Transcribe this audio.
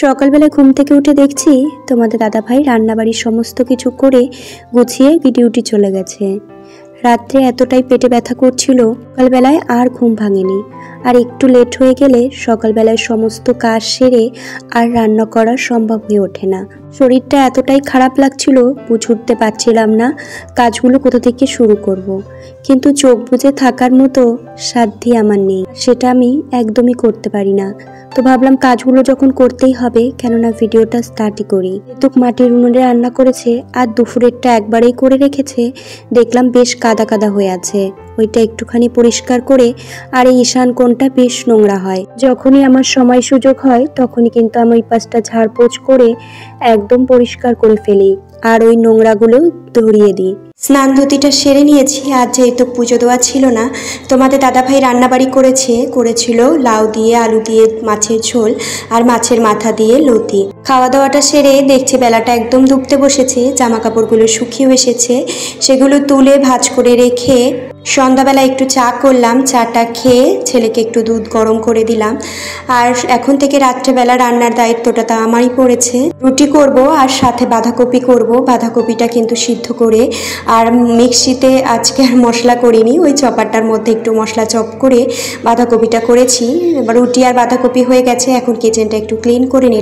সকালবেলা ঘুম থেকে উঠে দেখছি তোমাদের দাদাভাই রান্নাবাড়ির সমস্ত কিছু করে গুছিয়ে ডিউটি চলে গেছে। রাত্রে এতটাই পেটে ব্যথা করছিল, সকালবেলায় আর ঘুম ভাঙেনি। আর একটু লেট হয়ে গেলে সকালবেলায় সমস্ত কাজ সেরে আর রান্না করা সম্ভব হয়ে ওঠে না। শরীরটা এতটাই খারাপ লাগছিল, বুঝে উঠতে পারছিলাম না কাজগুলো কোথা থেকে শুরু করব। কিন্তু চোখ বুজে থাকার মতো সাধ্য আমার নেই, সেটা আমি একদমই করতে পারি না। তো ভাবলাম কাজগুলো যখন করতেই হবে, কেননা ভিডিওটা স্টার্টই করি। যেহেতু মাটির উনুনে রান্না করেছে আর দুপুরেরটা একবারেই করে রেখেছে, দেখলাম বেশ কাদা কাদা হয়ে আছে। ওইটা একটুখানি পরিষ্কার করে, আর এই ঈশান কোণটা বেশ নোংরা হয়। যখনই আমার সময় সুযোগ হয় তখনই কিন্তু আমি ওই পাশটা ঝাড়পোছ করে একদম পরিষ্কার করে ফেলি, আর ওই নোংরাগুলো ধরিয়ে দিই। স্নান ধুতিটা সেরে নিয়েছি। আজ যেহেতু পুজো দেওয়া ছিল না, তোমাদের দাদাভাই রান্নাবাড়ি করেছিল লাউ দিয়ে আলু দিয়ে মাছের ঝোল আর মাছের মাথা দিয়ে লতি। খাওয়া দাওয়াটা সেরে দেখছি বেলাটা একদম ডুবতে বসেছে, জামা কাপড়গুলো শুকিয়ে এসেছে, সেগুলো তুলে ভাঁজ করে রেখে সন্ধ্যাবেলা একটু চা করলাম। চাটা খেয়ে ছেলেকে একটু দুধ গরম করে দিলাম। আর এখন থেকে রাত্রেবেলা রান্নার দায়িত্বটা তা আমারই পড়েছে। রুটি করব আর সাথে বাঁধাকপি করব। বাঁধাকপিটা কিন্তু সিদ্ধ করে, আর মিক্সিতে আজকে আর মশলা করিনি, ওই চপারটার মধ্যে একটু মশলা চপ করে বাঁধাকপিটা করেছি। এবার রুটি আর বাঁধাকপি হয়ে গেছে, এখন কিচেনটা একটু ক্লিন করে নিলাম।